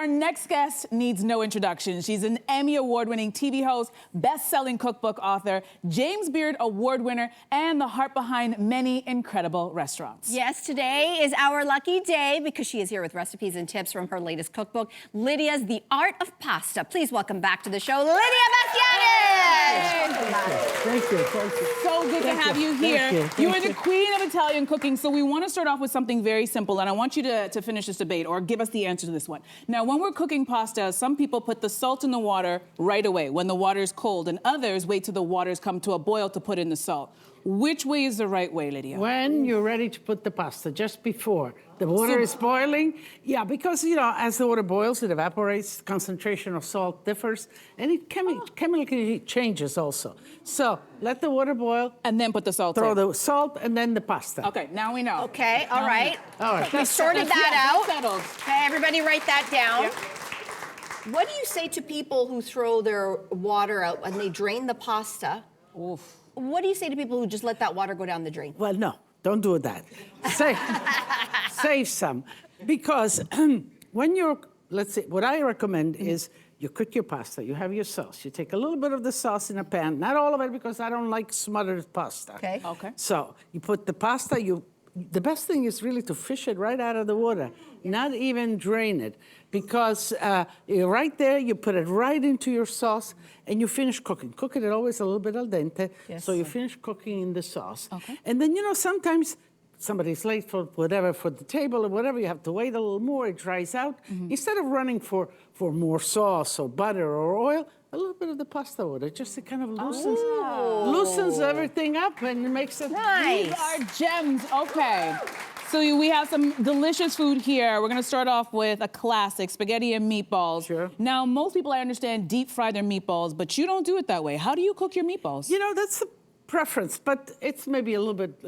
Our next guest needs no introduction. She's an Emmy Award-winning TV host, best-selling cookbook author, James Beard Award winner, and the heart behind many incredible restaurants. Yes, today is our lucky day because she is here with recipes and tips from her latest cookbook, Lidia's The Art of Pasta. Please welcome back to the show, Lidia Bastianich! Thank you. So good to have you here. You are the queen of Italian cooking, so we want to start off with something very simple, and I want you to finish this debate or give us the answer to this one. Now, when we're cooking pasta, some people put the salt in the water right away when the water is cold, and others wait till the waters come to a boil to put in the salt. Which way is the right way, Lidia? When you're ready to put the pasta, just before the water is boiling. Yeah, because, you know, as the water boils, it evaporates, concentration of salt differs, and it chemically changes also. So let the water boil. And then put the salt Throw in. the salt and then the pasta. Okay, now we know. Okay, all right. All right. We sorted that out. Settled. Okay, everybody write that down. Yep. What do you say to people who throw their water out and they drain the pasta? Oof. What do you say to people who just let that water go down the drain? Well, no, don't do that. Save some. Because when you're, let's say, what I recommend is you cook your pasta, you have your sauce. You take a little bit of the sauce in a pan, not all of it because I don't like smothered pasta. Okay. Okay. So you put the pasta, the best thing is really to fish it right out of the water, not even drain it. Because you're right there, you put it right into your sauce, and you finish cooking. Cooking it always a little bit al dente, Yes. so you finish cooking in the sauce. Okay. And then, you know, sometimes somebody's late for whatever, for the table or whatever, you have to wait a little more, it dries out. Instead of running for more sauce or butter or oil, a little bit of the pasta water, just to kind of loosens everything up and makes it Nice. These are gems. Okay. So we have some delicious food here. We're gonna start off with a classic, spaghetti and meatballs. Sure. Now, most people, I understand, deep fry their meatballs, but you don't do it that way. How do you cook your meatballs? You know, that's a preference, but it's maybe a little bit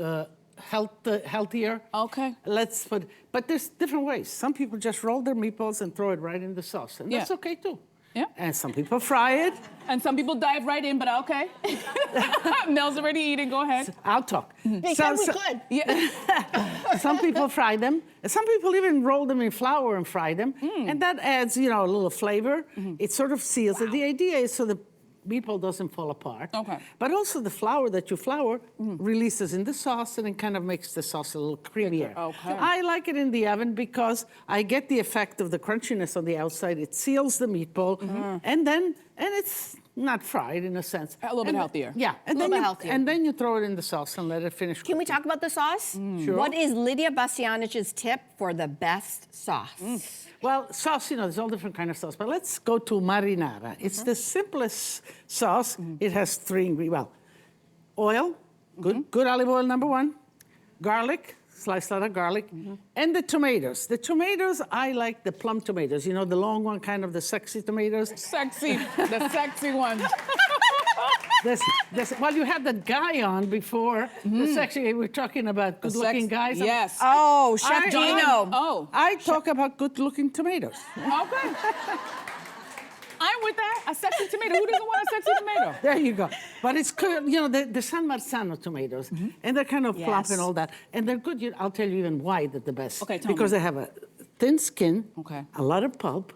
healthier. Okay. But there's different ways. Some people just roll their meatballs and throw it right in the sauce, and that's okay too. Yeah. And some people fry it. And some people dive right in, but okay. Mel's already eating, go ahead. I'll talk. They said we could. Yeah. Some people fry them. And some people even roll them in flour and fry them. And that adds, you know, a little flavor. It sort of seals it. The idea is so the meatball doesn't fall apart. Okay. But also the flour that you flour releases in the sauce and it kind of makes the sauce a little creamier. Okay. I like it in the oven because I get the effect of the crunchiness on the outside. It seals the meatball. And it's not fried in a sense. A little bit healthier. Yeah. And A little then bit healthier. And then you throw it in the sauce and let it finish Can we cooking. talk about the sauce? Sure. What is Lidia Bastianich's tip for the best sauce? Well, sauce, you know, there's all different kind of sauce, but let's go to marinara. It's the simplest sauce. It has 3 ingredients. Well, oil, good olive oil, number 1, garlic, sliced lot of garlic, and the tomatoes. The tomatoes, I like the plum tomatoes. You know, the long one, kind of the sexy tomatoes. Sexy, the sexy one. Well, you had that guy on before. The sexy, we're talking about good-looking guys. Yes. Oh, Chef Dino. Oh, I talk about good-looking tomatoes. okay. I'm with that. A sexy tomato. Who doesn't want a sexy tomato? There you go. But it's good, you know, the San Marzano tomatoes, and they're kind of plump and all that. And they're good, I'll tell you even why they're the best. Okay, tell because me. they have a thin skin, Okay. a lot of pulp,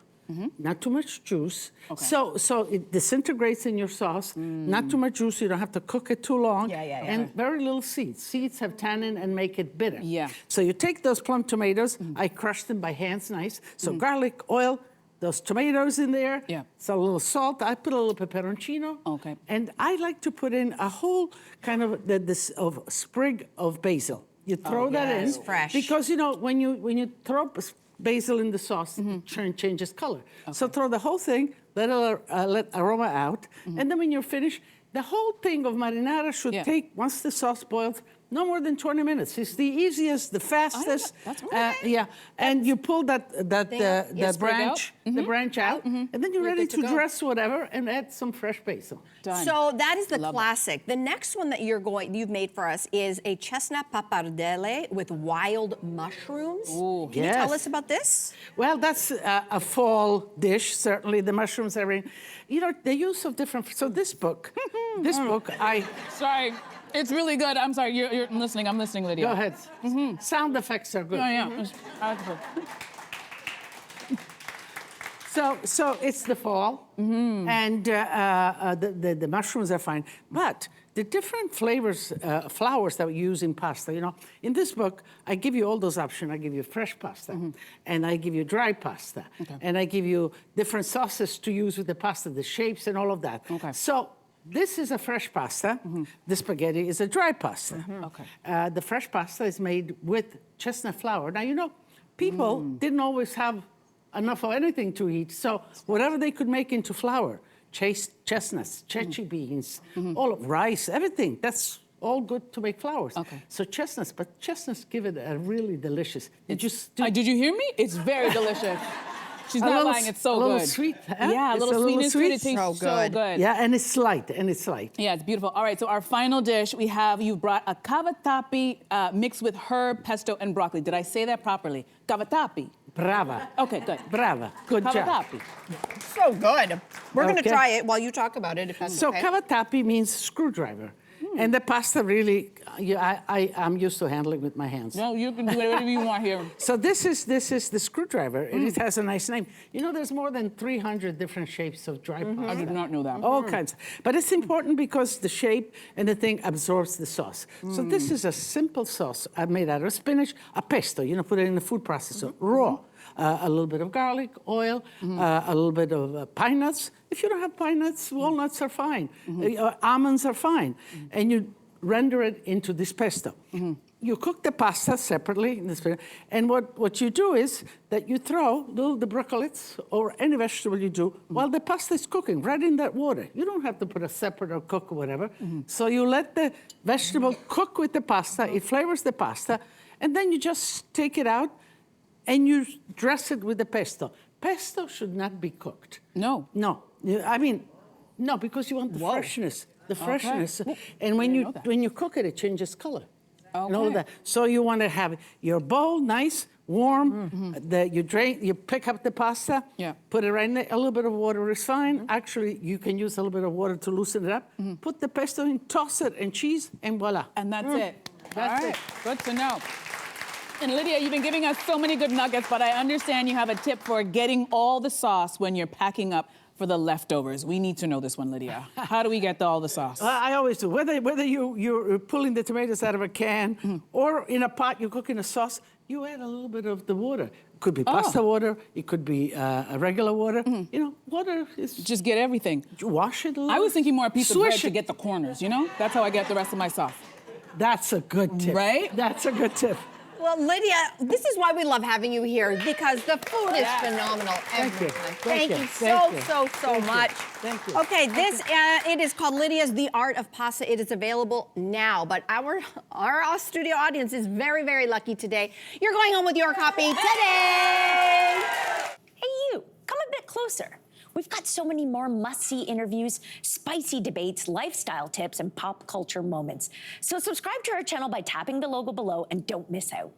not too much juice. Okay. So it disintegrates in your sauce, not too much juice, you don't have to cook it too long. Yeah. And very little seeds. Seeds have tannin and make it bitter. Yeah. So you take those plum tomatoes, I crush them by hands nice. So garlic, oil, those tomatoes in there. Yeah. So a little salt. I put a little peperoncino. Okay. And I like to put in a whole kind of sprig of basil. You throw that in. yes. Fresh. Because, you know, when you throw basil in the sauce, it changes color. So throw the whole thing, let aroma out, and then when you're finished, the whole thing of marinara should take, once the sauce boils, no more than 20 minutes. It's the easiest, the fastest. That's right. Yeah, and you pull that branch, out. the branch out, and then you're ready good to to go. dress whatever and add some fresh basil. Done. So that is the Love it. classic. The next one that you've made for us is a chestnut pappardelle with wild mushrooms. Ooh. Can you tell us about this? Well, that's a fall dish, certainly. The mushrooms are in. You know, the use of different. So this book, Sorry. It's really good. I'm sorry. You're listening. I'm listening, Lidia. Go ahead. Sound effects are good. Yeah. So it's the fall, and the mushrooms are fine. But the different flavors, flours that we use in pasta, you know, in this book, I give you all those options. I give you fresh pasta, and I give you dry pasta, and I give you different sauces to use with the pasta, the shapes and all of that. Okay. So this is a fresh pasta. The spaghetti is a dry pasta. Okay. The fresh pasta is made with chestnut flour. Now, you know, people didn't always have enough of anything to eat, so whatever they could make into flour, chestnuts, chechi beans, all of rice, everything, that's all good to make flours. Okay. So chestnuts, but chestnuts give it a really delicious. Did you hear me? It's very delicious. She's not lying, it's so good. A little sweet. Yeah, a It's little sweetness to it. It tastes So so good. good. Yeah, and it's light, Yeah, it's beautiful. All right, so our final dish, you've brought a cavatappi mixed with herb, pesto, and broccoli. Did I say that properly? Cavatappi. Brava. Okay, good. Brava. Good job. Cavatappi. So good. We're going to Okay. try it while you talk about it, if that's So okay. cavatappi means screwdriver. And the pasta really, I'm used to handling with my hands. No, you can do whatever you want here. So this is the screwdriver, and it has a nice name. You know, there's more than 300 different shapes of dry pasta. I did not know that. All kinds. But it's important because the shape and the thing absorbs the sauce. So this is a simple sauce made out of spinach, a pesto, you know, put it in the food processor, raw. A little bit of garlic, oil, a little bit of pine nuts. If you don't have pine nuts, walnuts are fine. Almonds are fine. And you render it into this pesto. You cook the pasta separately in this, and what you do is that you throw the broccoli's or any vegetable you do while the pasta is cooking, right in that water. You don't have to put a separate or cook or whatever. So you let the vegetable cook with the pasta, it flavors the pasta, and then you just take it out and you dress it with the pesto. Pesto should not be cooked. No. No. I mean, no, because you want the freshness. The freshness. And when you cook it, it changes color. And all of that. So you want to have your bowl nice, warm. You pick up the pasta, put it right in there. A little bit of water is fine. Actually, you can use a little bit of water to loosen it up. Put the pesto in, toss it, and cheese, and voila. And that's it. That's All right. it. Good to know. And Lidia, you've been giving us so many good nuggets, but I understand you have a tip for getting all the sauce when you're packing up for the leftovers. We need to know this one, Lidia. How do we get all the sauce? I always do. Whether you're pulling the tomatoes out of a can or in a pot, you're cooking a sauce, you add a little bit of the water. It could be pasta water. It could be a regular water. You know, water is... Just get everything. Wash it a little. I was thinking more a piece of bread Swish to it. get the corners, you know? That's how I get the rest of my sauce. That's a good tip. Right? That's a good tip. Well, Lidia, this is why we love having you here, because the food is phenomenal every you. time. Thank you. so Thank you. much. Thank you. Okay, this it is called Lidia's The Art of Pasta. It is available now, but our studio audience is very, very lucky today. You're going home with your copy today. Hey, you, come a bit closer. We've got so many more must-see interviews, spicy debates, lifestyle tips, and pop culture moments. So subscribe to our channel by tapping the logo below and don't miss out.